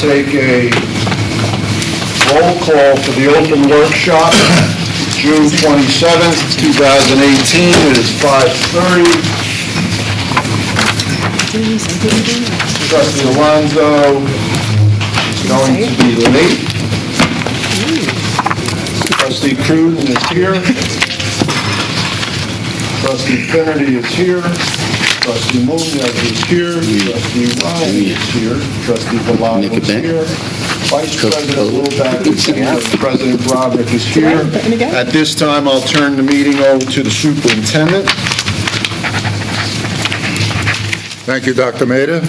take a roll call for the open workshop, June 27th, 2018. It is 5:30. Trustee Alonso is going to be late. Trustee Cruden is here. Trustee Finnerty is here. Trustee Munoz is here. Trustee Ryan is here. Trustee Bellagio is here. Vice President Wilbeck is here. President Broderick is here. At this time, I'll turn the meeting over to the superintendent. Thank you, Dr. Maida.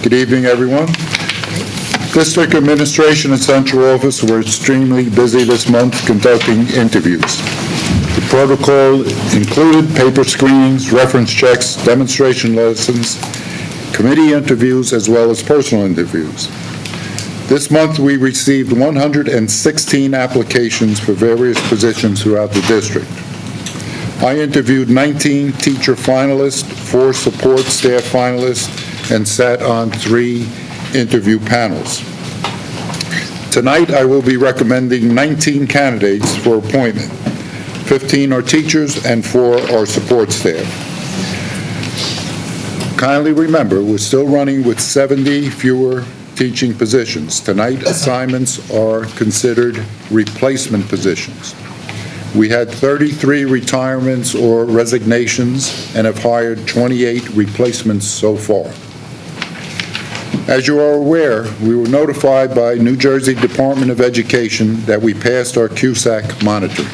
Good evening, everyone. District Administration and Central Office were extremely busy this month conducting interviews. The protocol included paper screenings, reference checks, demonstration lessons, committee interviews, as well as personal interviews. This month, we received 116 applications for various positions throughout the district. I interviewed 19 teacher finalists, 4 support staff finalists, and sat on 3 interview panels. Tonight, I will be recommending 19 candidates for appointment. 15 are teachers and 4 are support staff. Kindly remember, we're still running with 70 fewer teaching positions. Tonight, assignments are considered replacement positions. We had 33 retirements or resignations and have hired 28 replacements so far. As you are aware, we were notified by New Jersey Department of Education that we passed our CUSAC monitoring.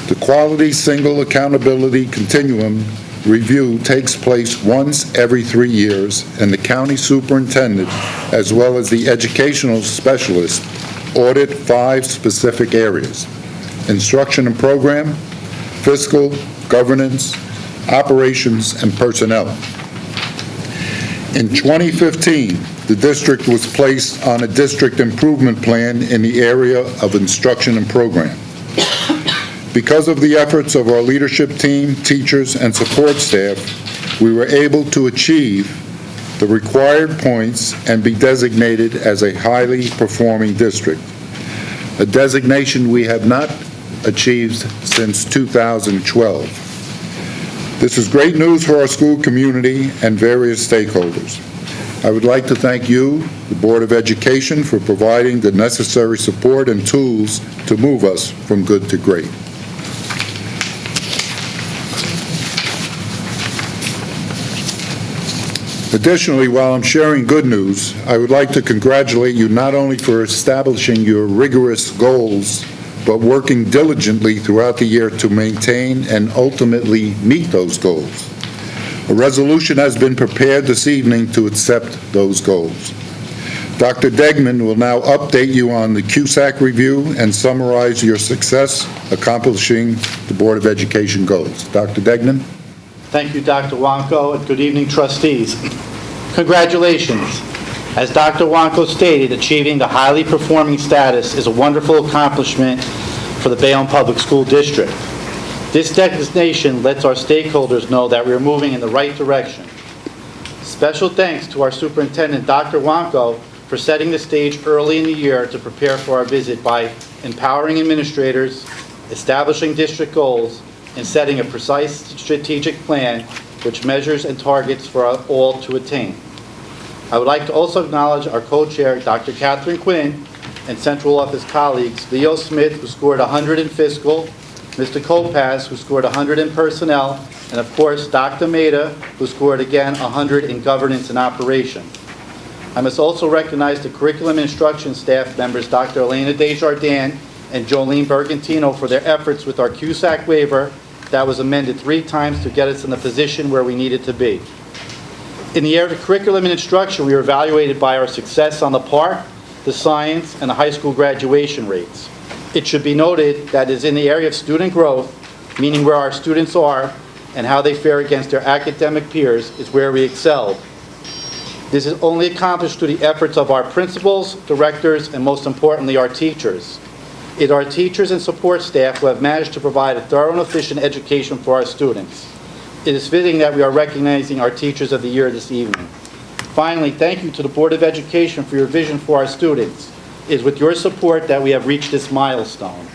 The Quality Single Accountability Continuum review takes place once every 3 years, and the county superintendent, as well as the educational specialist, audit 5 specific areas: instruction and program, fiscal, governance, operations, and personnel. In 2015, the district was placed on a district improvement plan in the area of instruction and program. Because of the efforts of our leadership team, teachers, and support staff, we were able to achieve the required points and be designated as a highly performing district, a designation we have not achieved since 2012. This is great news for our school community and various stakeholders. I would like to thank you, the Board of Education, for providing the necessary support and tools to move us from good to great. Additionally, while I'm sharing good news, I would like to congratulate you not only for establishing your rigorous goals, but working diligently throughout the year to maintain and ultimately meet those goals. A resolution has been prepared this evening to accept those goals. Dr. Degman will now update you on the CUSAC review and summarize your success accomplishing the Board of Education goals. Dr. Degman? Thank you, Dr. Wanko, and good evening, trustees. Congratulations. As Dr. Wanko stated, achieving the highly performing status is a wonderful accomplishment for the Bayonne Public School District. This designation lets our stakeholders know that we're moving in the right direction. Special thanks to our superintendent, Dr. Wanko, for setting the stage early in the year to prepare for our visit by empowering administrators, establishing district goals, and setting a precise strategic plan which measures and targets for us all to attain. I would like to also acknowledge our co-chair, Dr. Catherine Quinn, and Central Office colleagues, Leo Smith, who scored 100 in fiscal, Mr. Kopaz, who scored 100 in personnel, and of course, Dr. Maida, who scored again 100 in governance and operation. I must also recognize the curriculum and instruction staff members, Dr. Elena Desjardins and Jolene Bergantino, for their efforts with our CUSAC waiver that was amended 3 times to get us in the position where we needed to be. In the area of curriculum and instruction, we were evaluated by our success on the PARCC, the science, and the high school graduation rates. It should be noted that it is in the area of student growth, meaning where our students are and how they fare against their academic peers, is where we excelled. This is only accomplished through the efforts of our principals, directors, and most importantly, our teachers. It is our teachers and support staff who have managed to provide a thorough and efficient education for our students. It is fitting that we are recognizing our Teachers of the Year this evening. Finally, thank you to the Board of Education for your vision for our students. It is with your support that we have reached this milestone.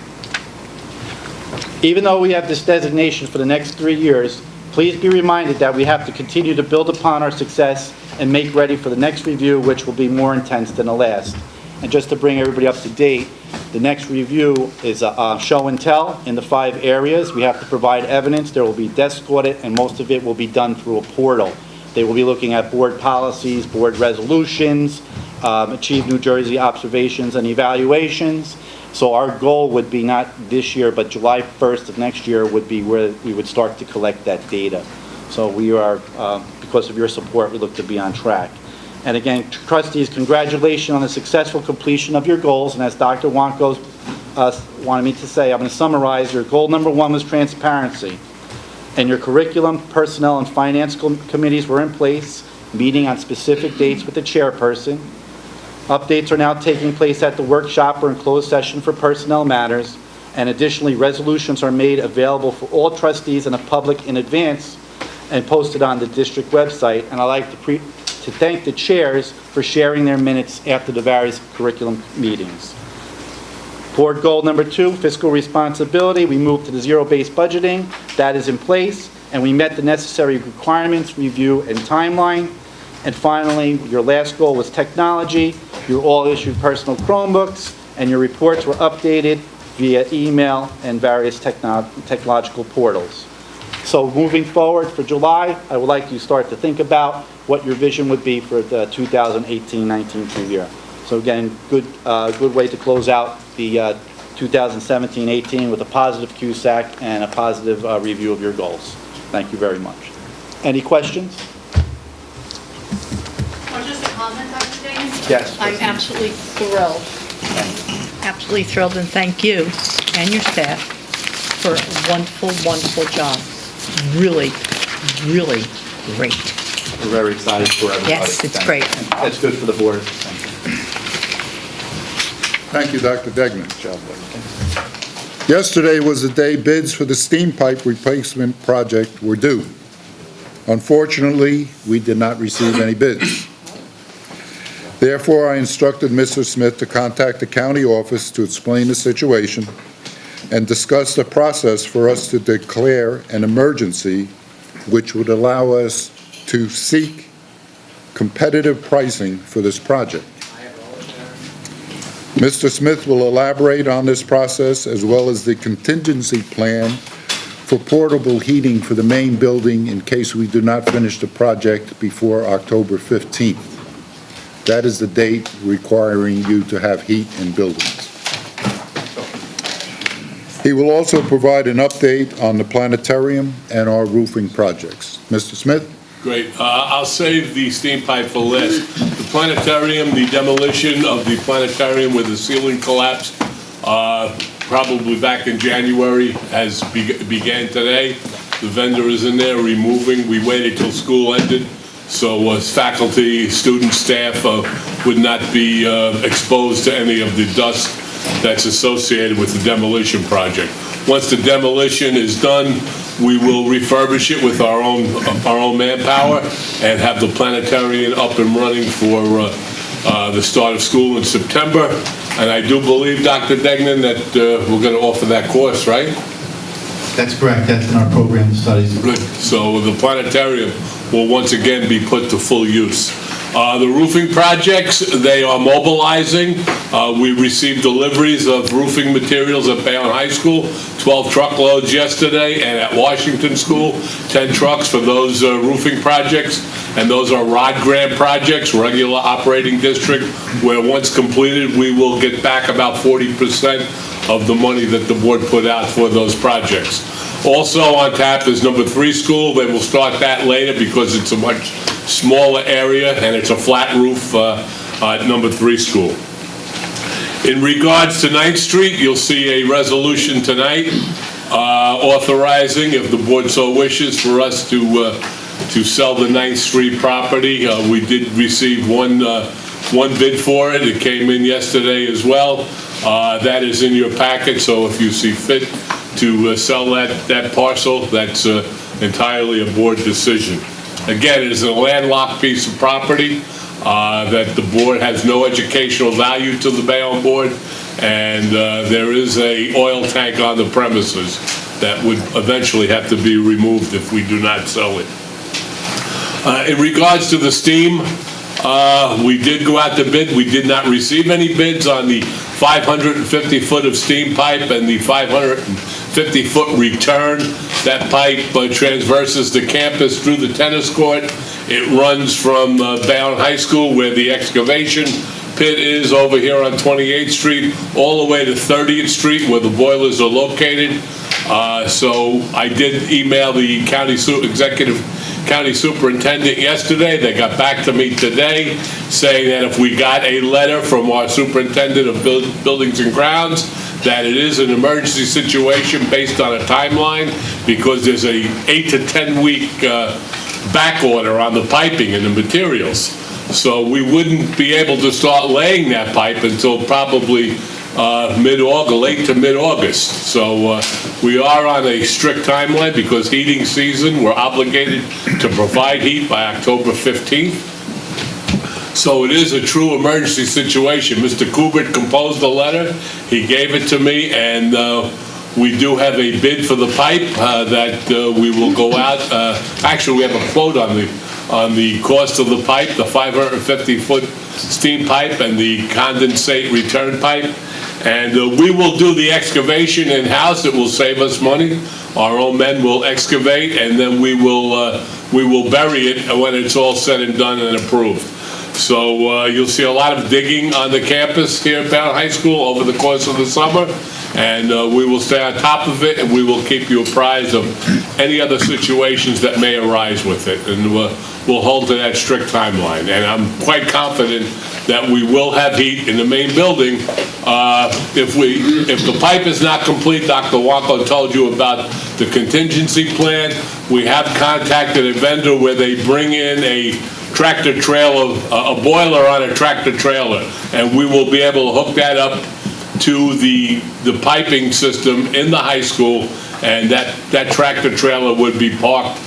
Even though we have this designation for the next 3 years, please be reminded that we have to continue to build upon our success and make ready for the next review, which will be more intense than the last. And just to bring everybody up to date, the next review is a show and tell in the 5 areas. We have to provide evidence. There will be desk audit, and most of it will be done through a portal. They will be looking at board policies, board resolutions, Achieve New Jersey observations and evaluations. So our goal would be not this year, but July 1st of next year would be where we would start to collect that data. So we are, because of your support, we look to be on track. And again, trustees, congratulations on the successful completion of your goals. And as Dr. Wanko wanted me to say, I'm going to summarize. Your goal number 1 was transparency. And your curriculum, personnel, and finance committees were in place, meeting on specific dates with the chairperson. Updates are now taking place at the workshop or in closed session for personnel matters. And additionally, resolutions are made available for all trustees and the public in advance and posted on the district website. And I'd like to thank the chairs for sharing their minutes after the various curriculum meetings. Board goal number 2, fiscal responsibility. We moved to the zero-based budgeting. That is in place, and we met the necessary requirements, review, and timeline. And finally, your last goal was technology. You all issued personal Chromebooks, and your reports were updated via email and various technological portals. So moving forward for July, I would like you to start to think about what your vision would be for the 2018-19 school year. So again, good way to close out the 2017-18 with a positive CUSAC and a positive review of your goals. Thank you very much. Any questions? Or just a comment, Dr. Dagan? Yes. I'm absolutely thrilled. Absolutely thrilled, and thank you and your staff for a wonderful, wonderful job. Really, really great. We're very excited for everybody. Yes, it's great. That's good for the board. Thank you, Dr. Degnan. Yesterday was the day bids for the steam pipe replacement project were due. Unfortunately, we did not receive any bids. Therefore, I instructed Mr. Smith to contact the county office to explain the situation and discuss the process for us to declare an emergency, which would allow us to seek competitive pricing for this project. Mr. Smith will elaborate on this process as well as the contingency plan for portable heating for the main building in case we do not finish the project before October 15th. That is the date requiring you to have heat in buildings. He will also provide an update on the planetarium and our roofing projects. Mr. Smith? Great. I'll save the steam pipe for last. The planetarium, the demolition of the planetarium where the ceiling collapsed, probably back in January, has began today. The vendor is in there removing. We waited till school ended, so faculty, students, staff would not be exposed to any of the dust that's associated with the demolition project. Once the demolition is done, we will refurbish it with our own manpower and have the planetarium up and running for the start of school in September. And I do believe, Dr. Degnan, that we're going to offer that course, right? That's correct. That's in our program studies. Good. So the planetarium will once again be put to full use. The roofing projects, they are mobilizing. We received deliveries of roofing materials at Bayonne High School, 12 truckloads yesterday, and at Washington School, 10 trucks for those roofing projects. And those are ROD grant projects, regular operating district, where once completed, we will get back about 40% of the money that the board put out for those projects. Also on tap is number 3 school. They will start that later because it's a much smaller area and it's a flat roof at number 3 school. In regards to 9th Street, you'll see a resolution tonight authorizing, if the board so wishes, for us to sell the 9th Street property. We did receive one bid for it. It came in yesterday as well. That is in your packet, so if you see fit to sell that parcel, that's entirely a board decision. Again, it is a landlocked piece of property that the board has no educational value to the Bayonne board, and there is a oil tank on the premises that would eventually have to be removed if we do not sell it. In regards to the steam, we did go out to bid. We did not receive any bids on the 550 foot of steam pipe and the 550 foot return. That pipe transverses the campus through the tennis court. It runs from Bayonne High School, where the excavation pit is over here on 28th Street, all the way to 30th Street, where the boilers are located. So I did email the executive county superintendent yesterday. They got back to me today saying that if we got a letter from our superintendent of buildings and grounds, that it is an emergency situation based on a timeline, because there's a 8 to 10 week back order on the piping and the materials. So we wouldn't be able to start laying that pipe until probably mid-August, late to mid-August. So we are on a strict timeline because heating season, we're obligated to provide heat by October 15th. So it is a true emergency situation. Mr. Kubert composed a letter, he gave it to me, and we do have a bid for the pipe that we will go out. Actually, we have a quote on the cost of the pipe, the 550-foot steam pipe and the condensate return pipe. And we will do the excavation in-house. It will save us money. Our own men will excavate, and then we will bury it when it's all said and done and approved. So you'll see a lot of digging on the campus here at Bayonne High School over the course of the summer, and we will stay on top of it, and we will keep you apprised of any other situations that may arise with it, and we'll hold to that strict timeline. And I'm quite confident that we will have heat in the main building. If the pipe is not complete, Dr. Wanko told you about the contingency plan. We have contacted a vendor where they bring in a tractor trailer, a boiler on a tractor trailer, and we will be able to hook that up to the piping system in the high school, and that tractor trailer would be parked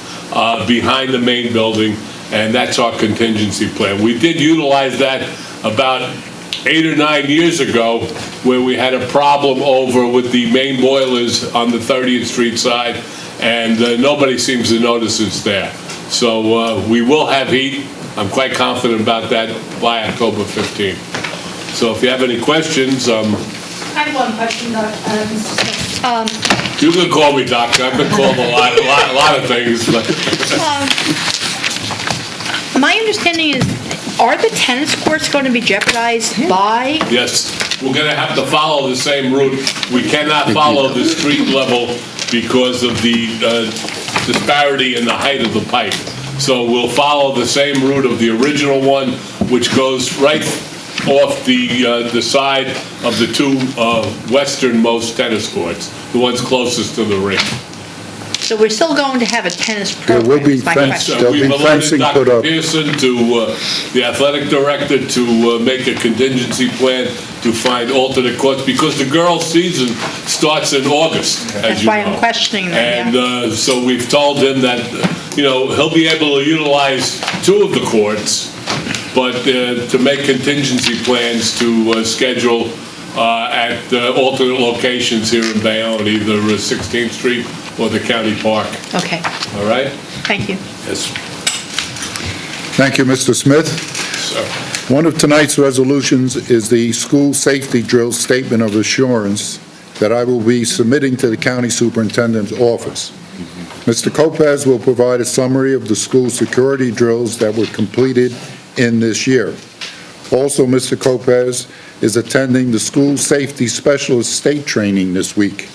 behind the main building, and that's our contingency plan. We did utilize that about 8 or 9 years ago, where we had a problem over with the main boilers on the 30th Street side, and nobody seems to notice it's there. So we will have heat. I'm quite confident about that by October 15th. So if you have any questions, I have one question, Mr. Smith. you can call me doctor. I've been called a lot of things. But My understanding is, are the tennis courts going to be jeopardized by? yes, we're going to have to follow the same route. We cannot follow the street level because of the disparity in the height of the pipe. So we'll follow the same route of the original one, which goes right off the side of the two westernmost tennis courts, the ones closest to the ring. So we're still going to have a tennis There program? will be is my fence- question. There'll be We've alerted fencing put Dr. up. Pearson to, the athletic director, to make a contingency plan to find alternate courts, because the girls' season starts in August, as That's you why know. I'm questioning that, And so we've told him that, he'll be able to utilize 2 of the courts, but to make contingency plans to schedule at alternate locations here in Bayonne, either 16th Street or the county park. Okay, All right? thank you. Yes, Thank you, Mr. Smith. sir. One of tonight's resolutions is the school safety drill statement of assurance that I will be submitting to the county superintendent's office. Mr. Lopez will provide a summary of the school security drills that were completed in this year. Also, Mr. Lopez is attending the school safety specialist state training this week,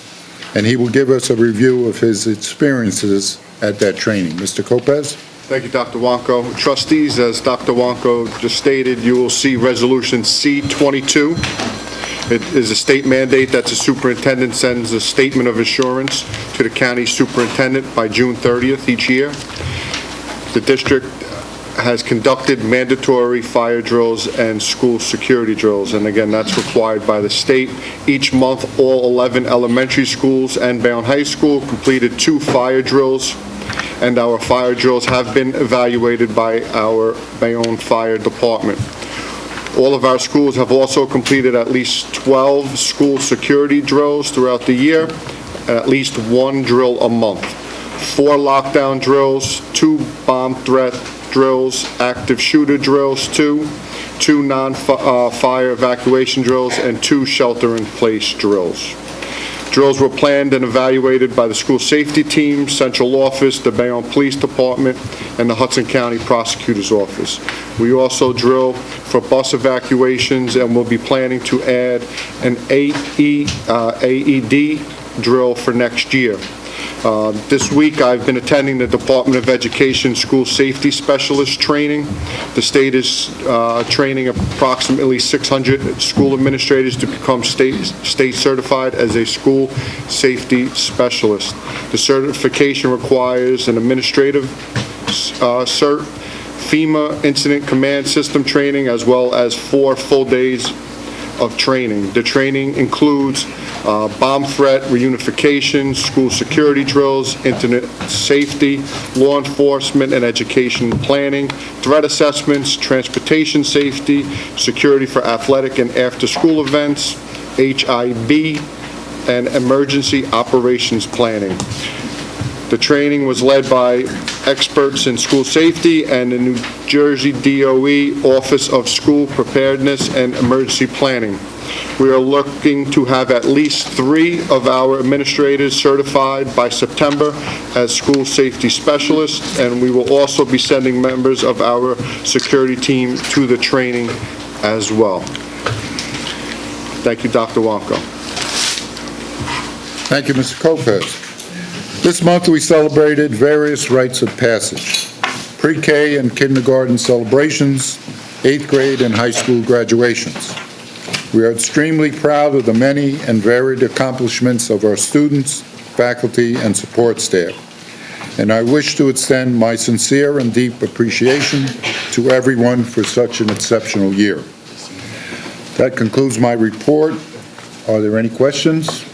and he will give us a review of his experiences at that training. Mr. Lopez? Thank you, Dr. Wanko. Trustees, as Dr. Wanko just stated, you will see Resolution C-22. It is a state mandate that the superintendent sends a statement of assurance to the county superintendent by June 30th each year. The district has conducted mandatory fire drills and school security drills, and again, that's required by the state. Each month, all 11 elementary schools and Bayonne High School completed 2 fire drills, and our fire drills have been evaluated by our Bayonne Fire Department. All of our schools have also completed at least 12 school security drills throughout the year, and at least one drill a month. 4 lockdown drills, 2 bomb threat drills, active shooter drills, 2 non-fire evacuation drills, and 2 shelter-in-place drills. Drills were planned and evaluated by the school safety team, central office, the Bayonne Police Department, and the Hudson County Prosecutor's Office. We also drill for bus evacuations, and we'll be planning to add an AED drill for next year. This week, I've been attending the Department of Education School Safety Specialist training. The state is training approximately 600 school administrators to become state certified as a school safety specialist. The certification requires an administrative cert, FEMA Incident Command System training, as well as 4 full days of training. The training includes bomb threat reunification, school security drills, internet safety, law enforcement and education planning, threat assessments, transportation safety, security for athletic and after-school events, HIB, and emergency operations planning. The training was led by experts in school safety and the New Jersey DOE Office of School Preparedness and Emergency Planning. We are looking to have at least 3 of our administrators certified by September as school safety specialists, and we will also be sending members of our security team to the training as well. Thank you, Dr. Wanko. Thank you, Mr. Lopez. This month, we celebrated various rites of passage, pre-K and kindergarten celebrations, 8th grade and high school graduations. We are extremely proud of the many and varied accomplishments of our students, faculty, and support staff. And I wish to extend my sincere and deep appreciation to everyone for such an exceptional year. That concludes my report. Are there any questions?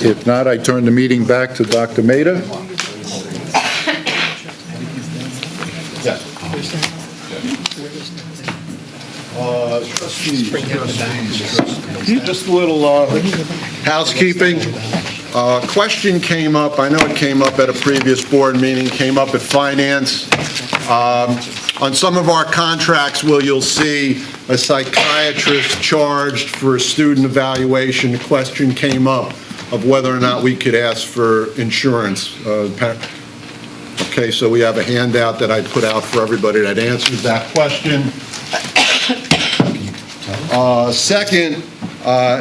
If not, I turn the meeting back to Dr. Maida. Trustees, just a little housekeeping. Question came up, I know it came up at a previous board meeting, came up at Finance. On some of our contracts, you'll see a psychiatrist charged for a student evaluation. The question came up of whether or not we could ask for insurance. Okay, so we have a handout that I put out for everybody that answers that question. Second,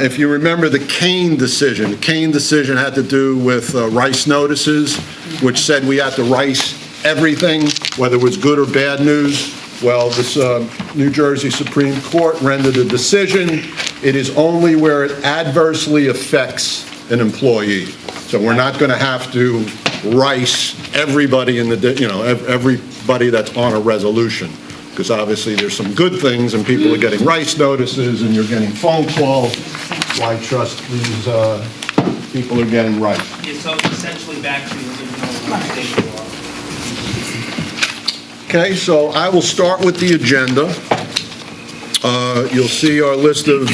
if you remember the Kane decision had to do with rice notices, which said we had to rice everything, whether it was good or bad news. Well, this New Jersey Supreme Court rendered a decision. It is only where it adversely affects an employee. So we're not going to have to rice everybody in the, everybody that's on a resolution. Because obviously there's some good things and people are getting rice notices and you're getting phone calls. Why trust these people are getting rice? Yeah, so essentially back to the original state law. Okay, so I will start with the agenda. You'll see our list of,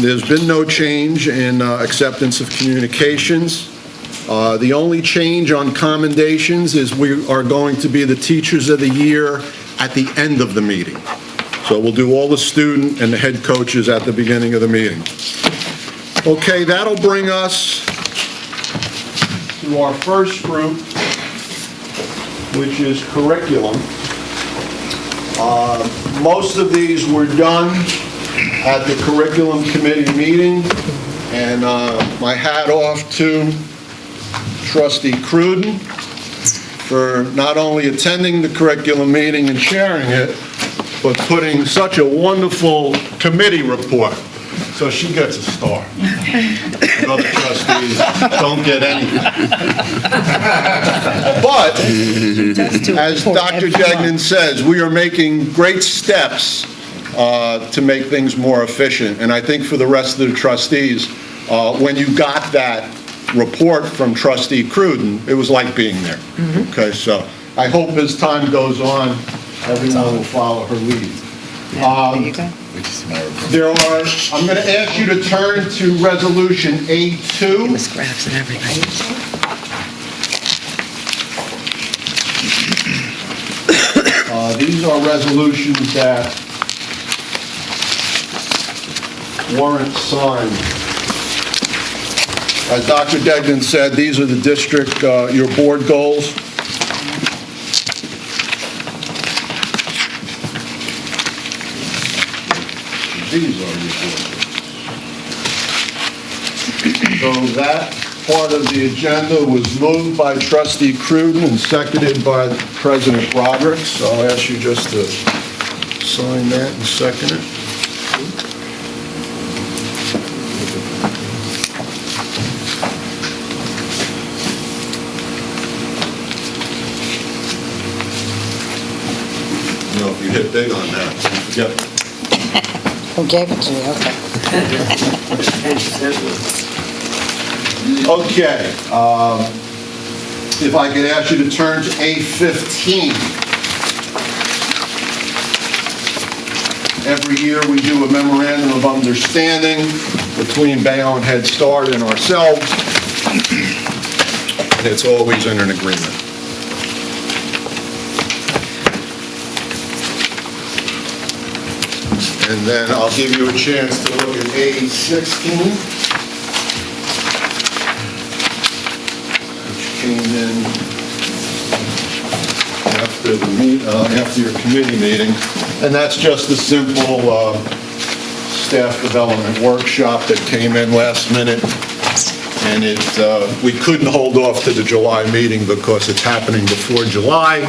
there's been no change in acceptance of communications. The only change on commendations is we are going to be the Teachers of the Year at the end of the meeting. So we'll do all the student and the head coaches at the beginning of the meeting. Okay, that'll bring us to our first group, which is curriculum. Most of these were done at the curriculum committee meeting, and my hat off to Trustee Cruden for not only attending the curriculum meeting and sharing it, but putting such a wonderful committee report. So she gets a star. The other trustees don't get anything. But, as Dr. Degnan says, we are making great steps to make things more efficient. And I think for the rest of the trustees, when you got that report from trustee Cruden, it was like being there. Okay, so I hope as time goes on, everyone will follow her lead. There you go. I'm going to ask you to turn to Resolution A2. With graphs and everything. These are resolutions that warrant sign. As Dr. Degnan said, these are the district, your board goals. These are your board goals. So that part of the agenda was moved by trustee Cruden and seconded by President Broderick. So I'll ask you just to sign that and second it. You know, if you hit big on that, forget it. Who gave it to you? Okay. Okay, if I could ask you to turn to A15. Every year, we do a memorandum of understanding between Bayonne Head Start and ourselves, and it's always in an agreement. And then I'll give you a chance to look at A16. Came in after your committee meeting, and that's just a simple staff development workshop that came in last minute, and we couldn't hold off to the July meeting because it's happening before July,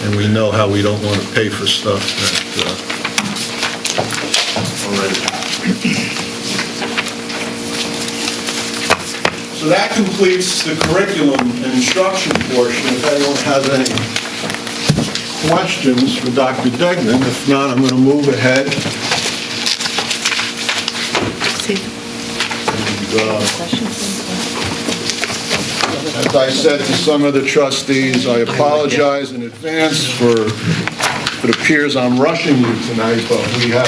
and we know how we don't want to pay for stuff that already happened. So that completes the curriculum and instruction portion. If anyone has any questions for Dr. Degnan, if not, I'm going to move ahead. And, as I said to some of the trustees, I apologize in advance for it appears I'm rushing you tonight, but we have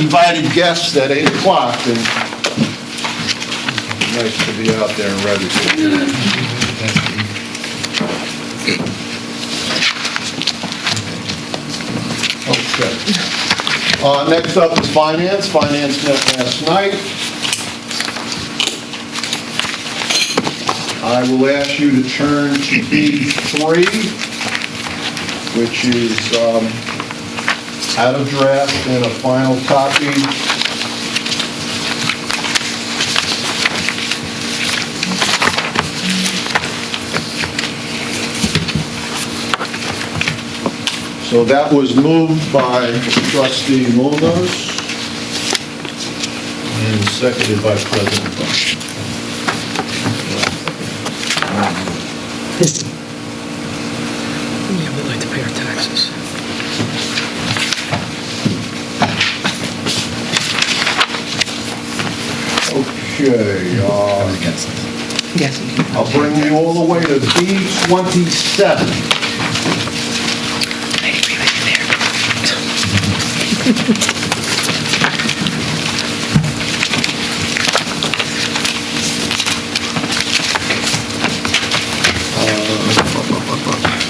invited guests at 8 o'clock, and nice to be out there and ready for you. Okay. Next up is finance. Finance met last night. I will ask you to turn to B3, which is out of draft and a final copy. So that was moved by trustee Munoz and seconded by President Bush. Yeah, we like to pay our taxes. Okay, Yes. I'll bring you all the way to B27.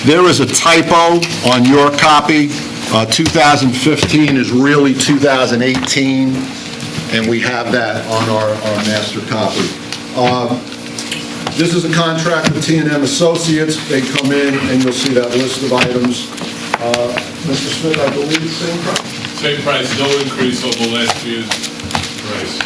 There is a typo on your copy. 2015 is really 2018, and we have that on our master copy. This is a contract with T&M Associates. They come in, and you'll see that list of items. Mr. Smith, I believe, same price? Same price, no increase over last year's price.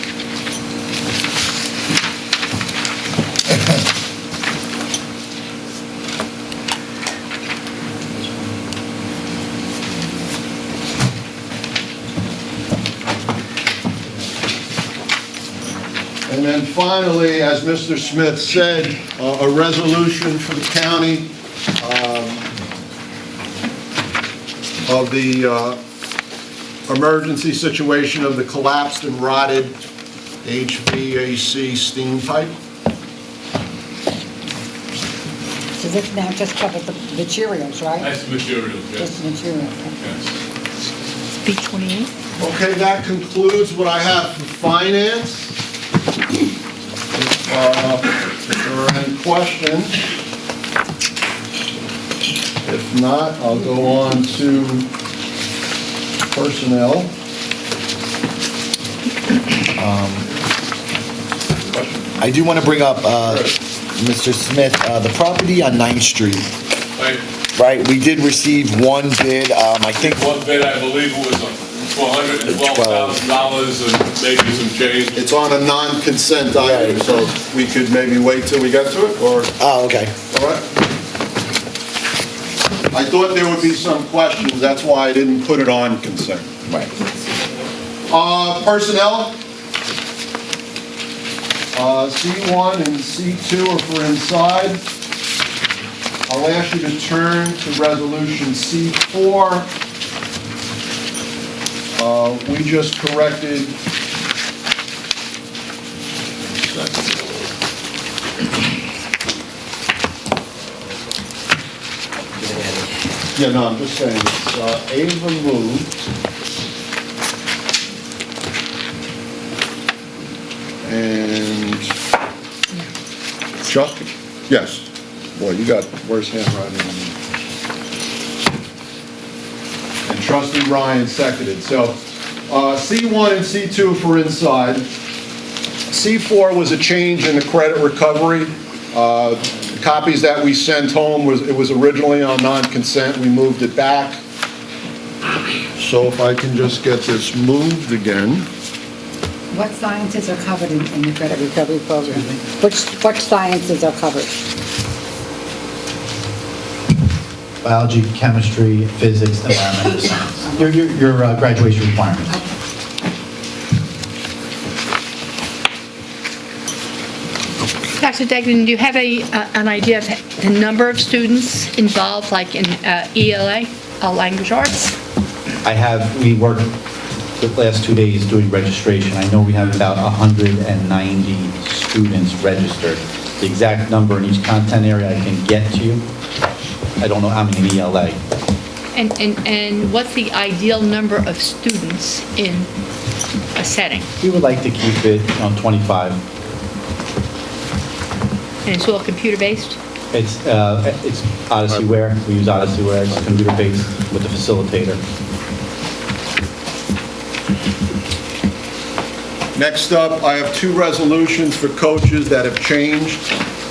And then finally, as Mr. Smith said, a resolution for the county of the emergency situation of the collapsed and rotted HVAC steam pipe. So this now just covers the materials, right? That's materials, yes. Just materials. Yes. B28? Okay, that concludes what I have for finance. If there are any questions, if not, I'll go on to personnel. I do want to bring up, Mr. Smith, the property on 9th Street, Right. right? We did receive one bid, I think, One bid, I believe it was $412,000 and maybe some change. It's on a non-consent item, Right. so we could maybe wait till we get to it, or, oh, okay. all right? I thought there would be some questions, that's why I didn't put it on consent. Right. Personnel. C1 and C2 are for inside. I'll ask you to turn to resolution C4. We just corrected. Yeah, no, I'm just saying, it's Ava moved. And Chuck? Yes. Boy, you got worse handwriting than me. And trustee Ryan seconded. So C1 and C2 for inside. C4 was a change in the credit recovery. The copies that we sent home, it was originally on non-consent. We moved it back. So if I can just get this moved again. What sciences are covered in the credit recovery program? Which sciences are covered? Biology, chemistry, physics, environmental science. Your graduation requirements. Dr. Degnan, do you have an idea of the number of students involved, like in ELA, language arts? We worked the last 2 days doing registration. I know we have about 190 students registered. The exact number in each content area I can get to you. I don't know how many in ELA. And what's the ideal number of students in a setting? We would like to keep it on 25. And it's all computer-based? It's Odyssey-ware. We use Odyssey-ware. It's computer-based with the facilitator. Next up, I have two resolutions for coaches that have changed.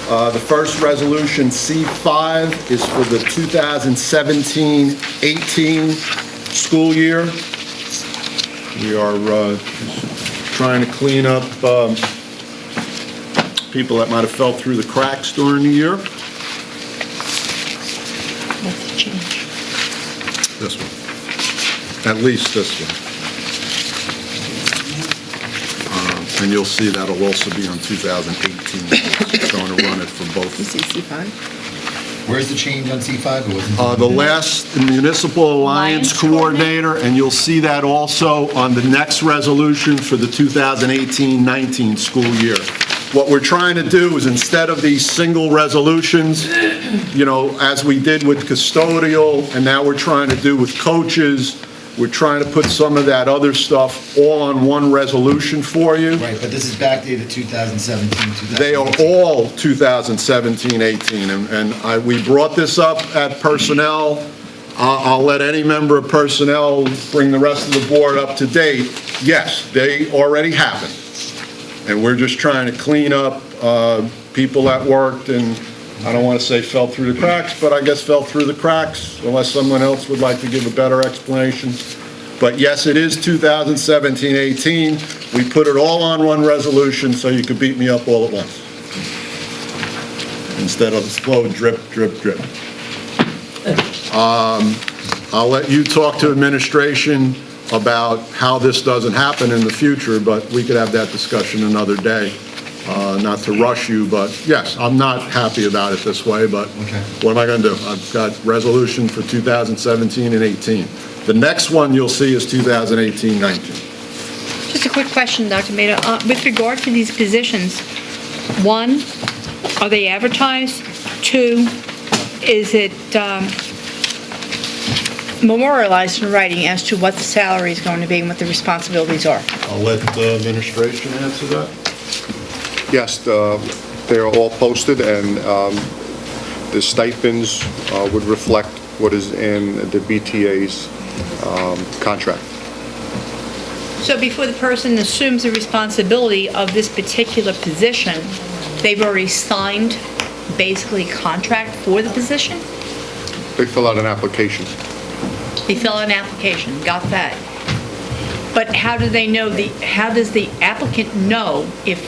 The first resolution, C5, is for the 2017-18 school year. We are trying to clean up people that might have fell through the cracks during the year. What's the change? This one. At least this one. And you'll see that'll also be on 2018. It's going to run it for both. Where's the change on C5? It wasn't. The last Municipal Alliance Coordinator, and you'll see that also on the next resolution for the 2018-19 school year. What we're trying to do is, instead of these single resolutions, as we did with custodial, and now we're trying to do with coaches, we're trying to put some of that other stuff all on one resolution for you. Right, but this is backdated 2017, 2018. They are all 2017-18, and we brought this up at personnel. I'll let any member of personnel bring the rest of the board up to date. Yes, they already happened, and we're just trying to clean up people that worked and, I don't want to say fell through the cracks, but I guess fell through the cracks, unless someone else would like to give a better explanation. But yes, it is 2017-18. We put it all on one resolution so you could beat me up all at once, instead of the slow drip, drip, drip. I'll let you talk to administration about how this doesn't happen in the future, but we could have that discussion another day. Not to rush you, but yes, I'm not happy about it this way, but what am I going to do? I've got resolution for 2017 and 18. The next one you'll see is 2018-19. Just a quick question, Dr. Maida. With regard to these positions, one, are they advertised? Two, is it memorialized in writing as to what the salary is going to be and what the responsibilities are? I'll let the administration answer that. Yes, they are all posted, and the stipends would reflect what is in the BTA's contract. So before the person assumes the responsibility of this particular position, they've already signed basically a contract for the position? They fill out an application. They fill out an application, got that. But how do they know how does the applicant know if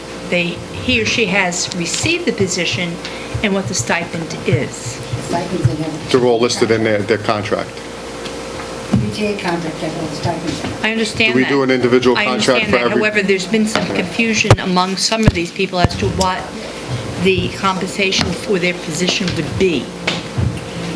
he or she has received the position and what the stipend is? Stipends in there. They're all listed in their contract. BTA contract, that all the stipends in it. I understand Do that. we do an individual I contract understand for that. every? However, there's been some confusion among some of these people as to what the compensation for their position would be.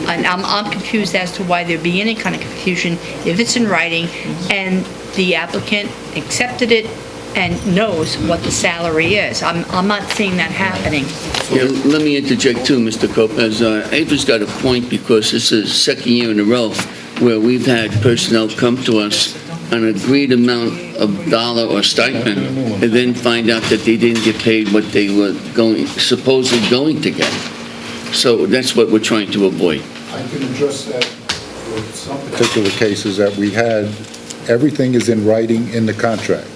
And I'm confused as to why there'd be any kind of confusion if it's in writing and the applicant accepted it and knows what the salary is. I'm not seeing that happening. Yeah, let me interject too, Mr. Lopez. Ava's got a point because this is the second year in a row where we've had personnel come to us an agreed amount of dollar or stipend and then find out that they didn't get paid what they were supposedly going to get. So that's what we're trying to avoid. I can address that with some particular cases that we had. Everything is in writing in the contract.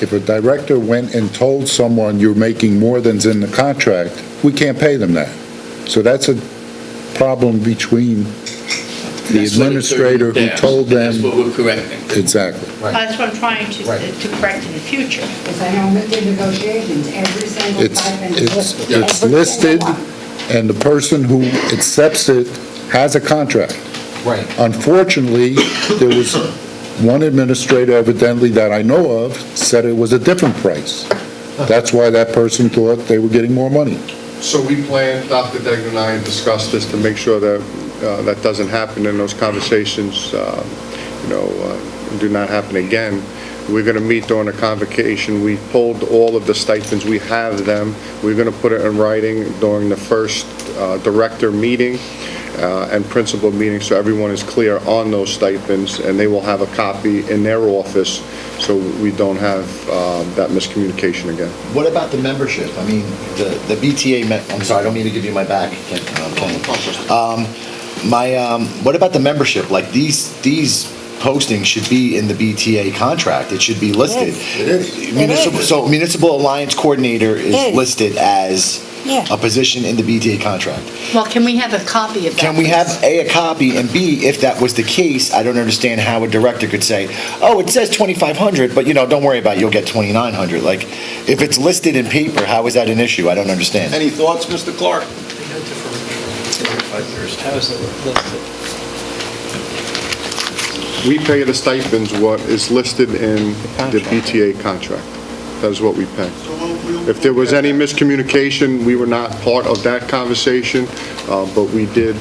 If a director went and told someone you're making more than's in the contract, we can't pay them that. So that's a problem between the administrator who told them. That's what we're correcting. Exactly. That's what I'm trying to correct in the future. Because I know in the negotiations, every single stipend is listed. It's Every listed, single one. and the person who accepts it has a contract. Right. Unfortunately, there was one administrator evidently that I know of said it was a different price. That's why that person thought they were getting more money. So we plan, Dr. Degnan and I discussed this to make sure that that doesn't happen in those conversations, do not happen again. We're going to meet during a convocation. We pulled all of the stipends. We have them. We're going to put it in writing during the first director meeting and principal meeting, so everyone is clear on those stipends, and they will have a copy in their office, so we don't have that miscommunication again. What about the membership? I mean, the BTA, I'm sorry, I don't mean to give you my back, Ken. What about the membership? Like, these postings should be in the BTA contract. It should be listed. So Municipal Alliance Coordinator is listed as a position in the BTA contract. Well, can we have a copy of that? Can we have A, a copy, and B, if that was the case, I don't understand how a director could say, oh, it says 2,500, but don't worry about it, you'll get 2,900. Like, if it's listed in paper, how is that an issue? I don't understand. Any thoughts, Mr. Clark? How is it listed? We pay the stipends what is listed in the BTA contract. That is what we pay. If there was any miscommunication, we were not part of that conversation, but we did,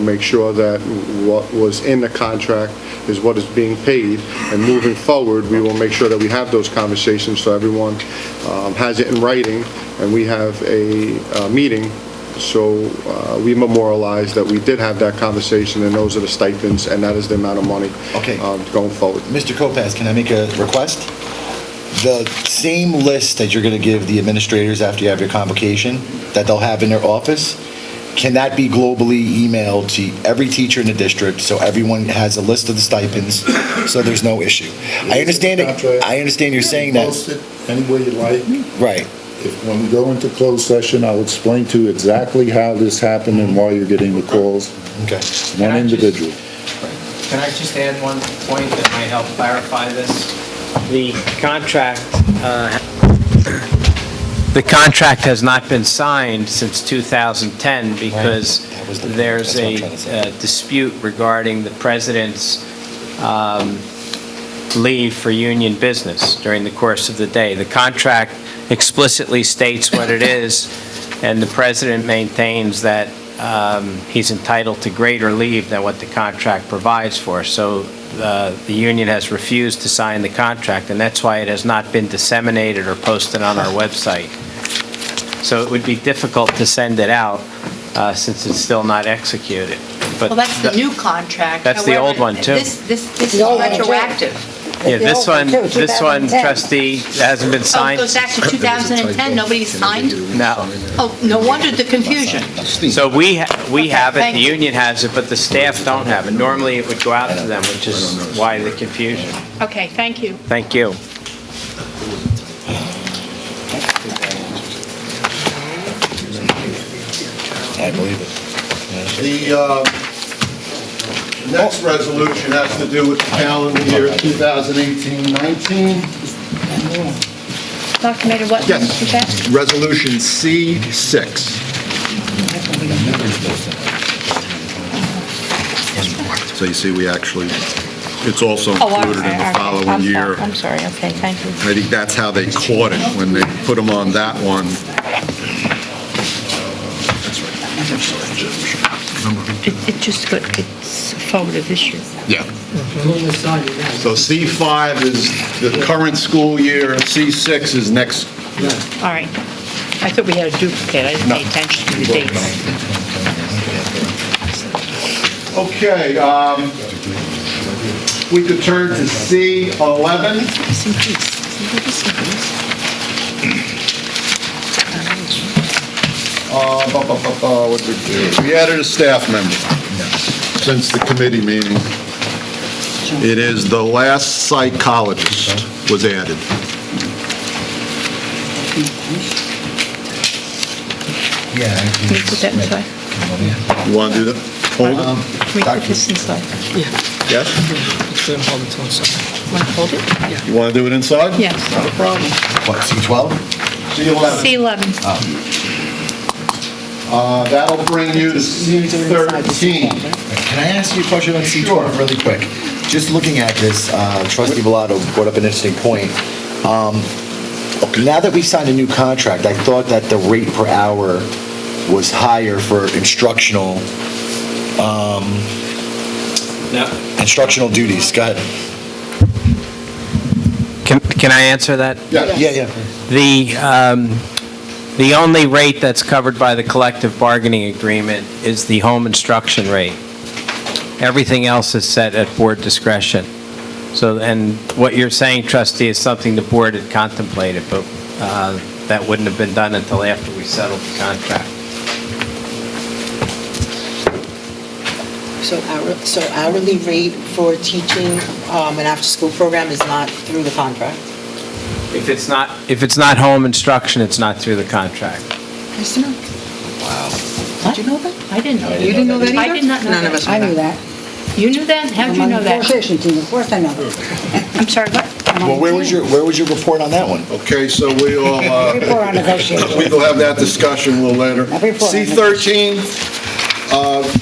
make sure that what was in the contract is what is being paid, and moving forward, we will make sure that we have those conversations so everyone has it in writing, and we have a meeting, so we memorialize that we did have that conversation, and those are the stipends, and that is the amount of money going forward. Mr. Lopez, can I make a request? The same list that you're going to give the administrators after you have your convocation, that they'll have in their office, can that be globally emailed to every teacher in the district so everyone has a list of the stipends, so there's no issue? I understand you're saying that. Post it any way you like. Right. If, when we go into closed session, I'll explain to you exactly how this happened and why you're getting the calls. Okay. One individual. Can I just add one point that might help clarify this? The contract has not been signed since 2010 because there's a dispute regarding the president's leave for union business during the course of the day. The contract explicitly states what it is, and the president maintains that he's entitled to greater leave than what the contract provides for. So the union has refused to sign the contract, and that's why it has not been disseminated or posted on our website. So it would be difficult to send it out since it's still not executed. But Well, that's the new contract. That's the old one, too. This is The old one, too. retroactive. Yeah, this one, too, this one, 2010. trustee, hasn't been Oh, it signed. goes back to 2010, nobody signed? No. Oh, no wonder the confusion. So we have it, thank the you. union has it, but the staff don't have it. Normally, it would go out to them, which is why the confusion. Okay, thank you. Thank you. I believe it. The next resolution has to do with the calendar year 2018-19. Dr. Mader, what Yes. was that? Resolution C6. So you see, we actually, it's also included in the following year. I'm sorry, okay, thank you. I think that's how they caught it, when they put them on that one. It just got, it's forward of this year. Yeah. So C5 is the current school year, C6 is next. All right. I thought we had a duplicate, I didn't pay attention to the dates. Okay, we could turn to C11. What did we do? We added a staff member since the committee meeting. It is the last psychologist was added. Can we put that inside? You want to do that? Hold it? Can we put this inside? Yes? Want to hold it? You want to do it inside? Yes. Not a problem. What, C12? C11. C11. That'll bring you to C13. Can I ask you a question on C12 Sure. really quick? Just looking at this, trustee Bellato brought up an interesting point. Now that we signed a new contract, I thought that the rate per hour was higher for instructional duties. Go ahead. Can I answer that? Yeah. The only rate that's covered by the collective bargaining agreement is the home instruction rate. Everything else is set at board discretion. So, and what you're saying, trustee, is something the board had contemplated, but that wouldn't have been done until after we settled the contract. So hourly rate for teaching an after-school program is not through the contract? If it's not home instruction, it's not through the contract. Nice to know. Did you know that? I didn't know that. You didn't know that either? I did not know None of that. us I knew knew that. that. You knew that? How'd you I'm know on the that? negotiation team, of course I know. I'm sorry, what? I'm on Well, the where team. was your report on that one? Okay, so we'll, Report on negotiations. we will have that discussion a little later. Every report. C13,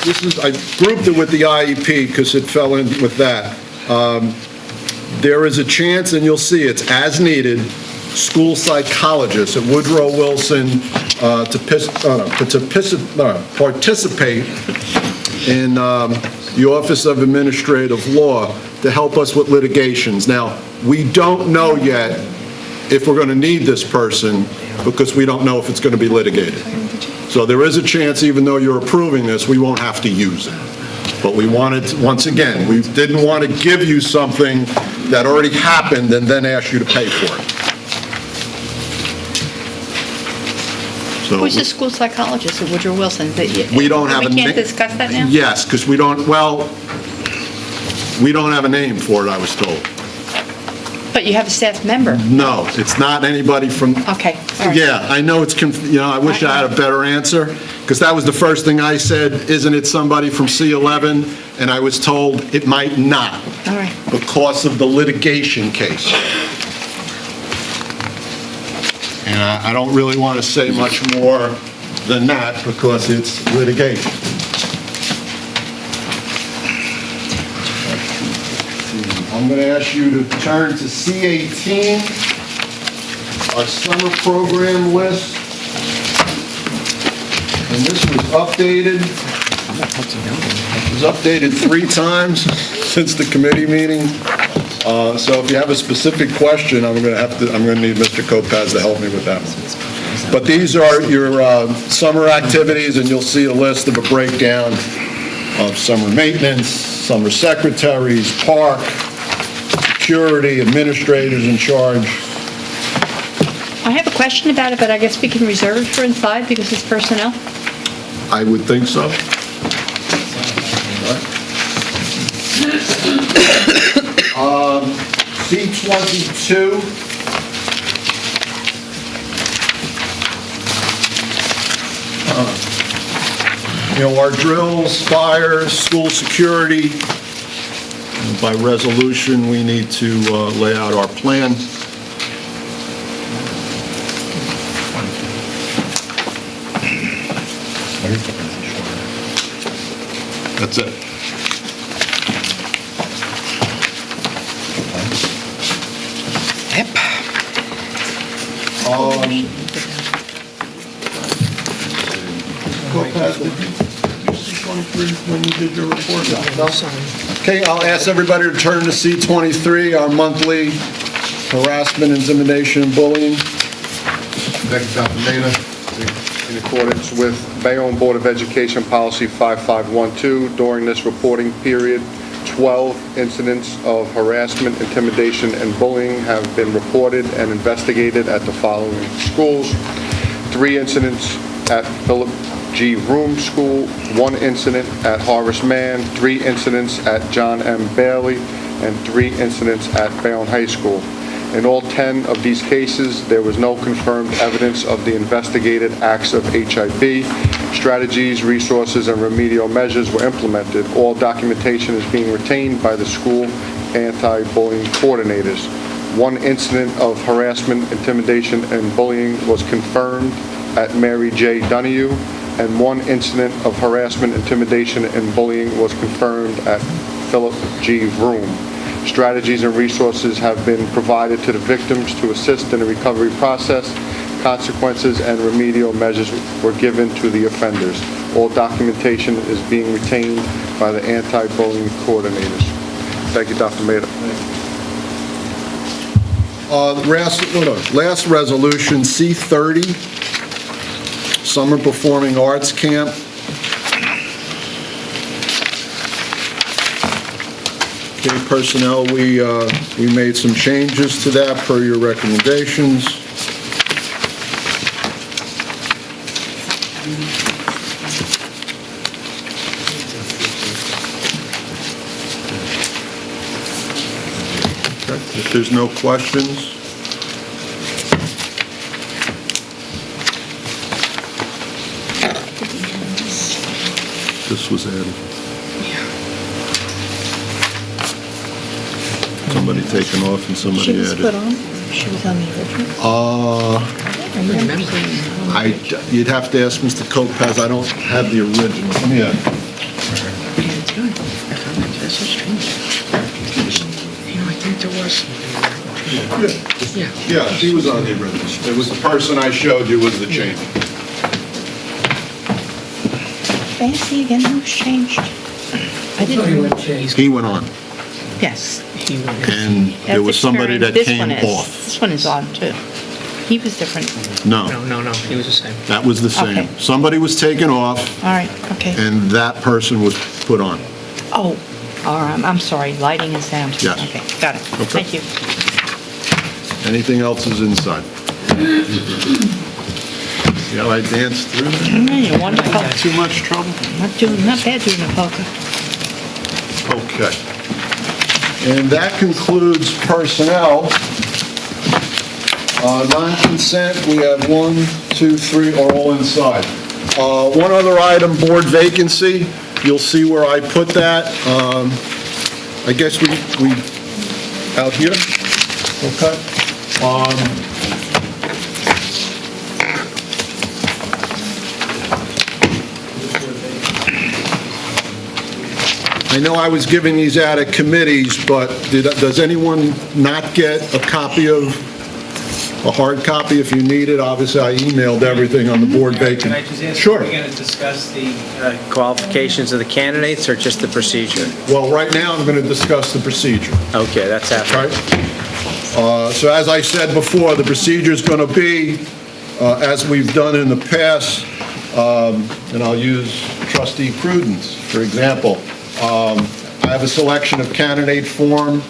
this is, I grouped it with the IEP because it fell in with that. There is a chance, and you'll see it's as needed, school psychologists at Woodrow Wilson to participate in the Office of Administrative Law to help us with litigations. Now, we don't know yet if we're going to need this person because we don't know if it's going to be litigated. So there is a chance, even though you're approving this, we won't have to use it. But we wanted, once again, we didn't want to give you something that already happened and then ask you to pay for it. So Who's the school psychologist at Woodrow Wilson? we don't have a We name. can't discuss that now? Yes, because we don't have a name for it, I was told. But you have a staff member. No, it's not anybody from, Okay, all right. yeah, I know it's, I wish I had a better answer, because that was the first thing I said, isn't it somebody from C11? And I was told it might not, All right. because of the litigation case. And I don't really want to say much more than that, because it's litigation. I'm going to ask you to turn to C18, our summer program list. And this was updated It was updated 3 times since the committee meeting. So if you have a specific question, I'm going to need Mr. Lopez to help me with that. But these are your summer activities, and you'll see a list of a breakdown of summer maintenance, summer secretaries, park, security, administrators in charge. I have a question about it, but I guess we can reserve it for inside because it's personnel. I would think so. C-22. Our drills, fires, school security. By resolution, we need to lay out our plan. That's it. When you did your report? No. Okay, I'll ask everybody to turn to C-23, our monthly harassment, intimidation, and bullying. Thank you, Dr. Maynard. In accordance with Bayonne Board of Education Policy 5512, during this reporting period, 12 incidents of harassment, intimidation, and bullying have been reported and investigated at the following schools. 3 incidents at Philip G. Room School, 1 incident at Horace Mann, 3 incidents at John M. Bailey, and 3 incidents at Bayonne High School. In all 10 of these cases, there was no confirmed evidence of the investigated acts of HIB. Strategies, resources, and remedial measures were implemented. All documentation is being retained by the school anti-bullying coordinators. 1 incident of harassment, intimidation, and bullying was confirmed at Mary J. Donahue, and 1 incident of harassment, intimidation, and bullying was confirmed at Philip G. Vroom. Strategies and resources have been provided to the victims to assist in the recovery process. Consequences and remedial measures were given to the offenders. All documentation is being retained by the anti-bullying coordinators. Thank you, Dr. Maida. Last resolution, C-30, Summer Performing Arts Camp. Okay, personnel, we made some changes to that per your recommendations. Okay, if there's no questions. This was added. Somebody taken off and somebody added. She was put on? She was on the original? You'd have to ask Mr. Lopez. I don't have the original. Yeah. It's good. That's so strange. I think there was. Yeah, she was on the original. It was the person I showed you was the change. Fancy again, who's changed? I didn't. He went on, Yes. and there was somebody that came off. This one is on, too. He was different. No, No, he was the same. that was the same. Okay. Somebody was taken off, All right, okay. and that person was put on. Oh, all right, I'm sorry, lighting and sound. Yes. Okay, got it. Okay. Thank you. Anything else is inside. See how I danced through that? You're wonderful. Too much trouble? Not bad doing a polka. Okay. And that concludes personnel. Non-consent, we have 1, 2, 3 are all inside. One other item, board vacancy. You'll see where I put that. I guess we out here? Okay. I know I was giving these out at committees, but does anyone not get a copy of a hard copy if you need it. Obviously, I emailed everything on the board vacant. Can I just ask, Sure. are we going to discuss the qualifications of the candidates or just the procedure? Well, right now, I'm going to discuss the procedure. Okay, that's after. Right? So as I said before, the procedure is going to be, as we've done in the past, and I'll use trustee Prudence, for example. I have a selection of candidate form.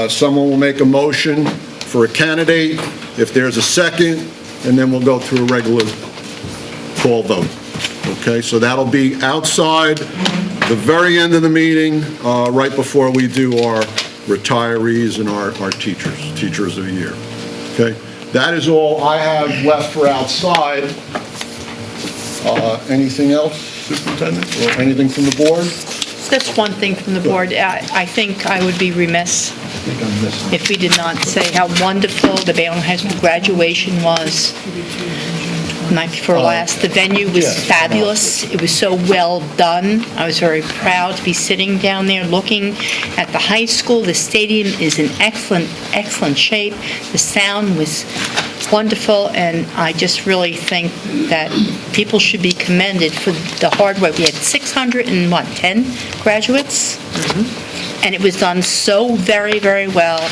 Someone will make a motion for a candidate. If there's a second, and then we'll go through a regular call vote. Okay, so that'll be outside the very end of the meeting, right before we do our retirees and our teachers of the year. Okay, that is all I have left for outside. Anything else, Superintendent, or anything from the board? Just one thing from the board. I think I would be remiss if we did not say how wonderful the Bayonne High School graduation was. Night before last, the venue was fabulous. It was so well done. I was very proud to be sitting down there looking at the high school. The stadium is in excellent shape. The sound was wonderful, and I just really think that people should be commended for the hard work. We had 610 graduates, and it was done so very, very well.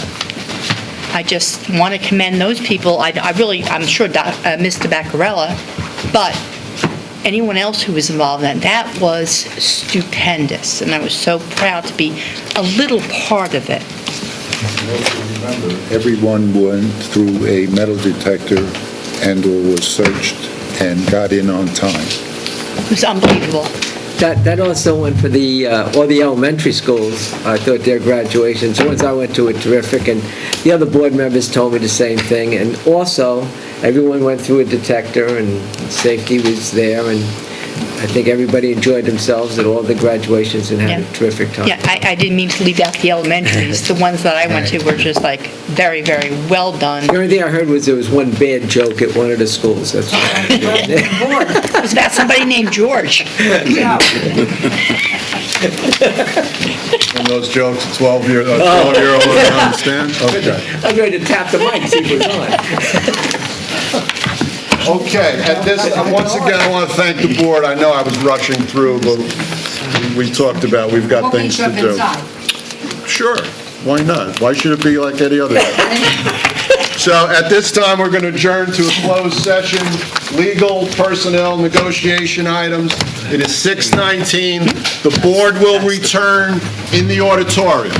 I just want to commend those people. I'm sure Mr. Baccarella, but anyone else who was involved in that was stupendous, and I was so proud to be a little part of it. Everyone went through a metal detector and/or was searched and got in on time. It was unbelievable. That also went for all the elementary schools. I thought their graduations, the ones I went to, were terrific, and the other board members told me the same thing. And also, everyone went through a detector, and safety was there, and I think everybody enjoyed themselves at all the graduations and had a terrific time. Yeah, I didn't mean to leave out the elementaries. The ones that I went to were just like very, very well done. The only thing I heard was there was one bad joke at one of the schools. That's what I heard. It was about somebody named George. And those jokes, 12-year-old don't understand? Okay. I'm going to tap the mic, see if it's on. Okay, at this, once again, I want to thank the board. I know I was rushing through, but we talked about, we've got things to do. Sure, why not? Why should it be like any other day? So at this time, we're going to adjourn to a closed session, legal, personnel, negotiation items. It is 6:19. The board will return in the auditorium.